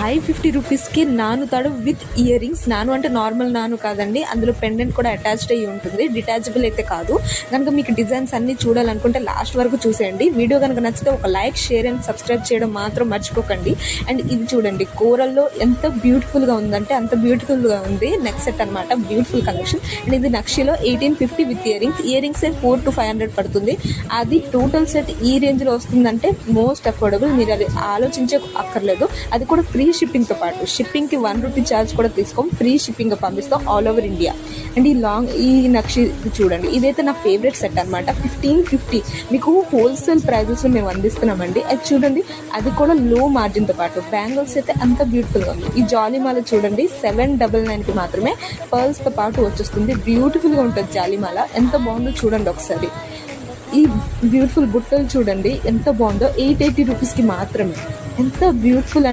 550 రూపీస్కి నాను తాడు విత్ ఇయర్ రింగ్స్. నాను అంటే నార్మల్ నాను కాదండి, అందులో పెండెంట్ కూడా అటాచ్డ్ అయ్యి ఉంటుంది, డిటాచబుల్ అయితే కాదు. కనుక మీకు డిజైన్స్ అన్నీ చూడాలనుకుంటే లాస్ట్ వరకు చూసేయండి. వీడియో కనుక నచ్చితే ఒక లైక్, షేర్ అండ్ సబ్స్క్రైబ్ చేయడం మాత్రం మర్చిపోకండి. అండ్ ఇది చూడండి, కోరల్లో ఎంత బ్యూటిఫుల్గా ఉందంటే అంత బ్యూటిఫుల్గా ఉంది. నెక్ సెట్ అనమాట, బ్యూటిఫుల్ కలెక్షన్. అండ్ ఇది నక్షిలో 1850 with ear rings. Ear rings 400 to 500 పడుతుంది. అది టోటల్ సెట్ ఈ రేంజ్లో వస్తుందంటే మోస్ట్ అఫోర్డబుల్. మీరు అది ఆలోచించే అక్కర్లేదు. అది కూడా ఫ్రీ షిప్పింగ్తో పాటు, షిప్పింగ్కి 1 రూపీ ఛార్జ్ కూడా తీసుకోం, ఫ్రీ షిప్పింగ్ పంపిస్తాం ఆల్ ఓవర్ ఇండియా. అండ్ ఈ నక్షి చూడండి, ఇదైతే నా ఫేవరెట్ సెట్ అనమాట. 1550 మీకు హోల్సేల్ ప్రైజెస్లో మేము అందిస్తున్నామండి. అది చూడండి, అది కూడా లో మార్జిన్తో పాటు. బ్యాంగిల్స్ అయితే అంత బ్యూటిఫుల్గా ఉంది. ఈ జాలీమాల చూడండి, 799కి మాత్రమే పర్ల్స్తో పాటు వచ్చేస్తుంది. బ్యూటిఫుల్గా ఉంటుంది జాలీమాల, ఎంత బాగుందో చూడండి ఒకసారి. ఈ బ్యూటిఫుల్ బుట్టలు చూడండి ఎంత బాగుందో, 880 రూపీస్కి మాత్రమే. ఎంత బ్యూటిఫుల్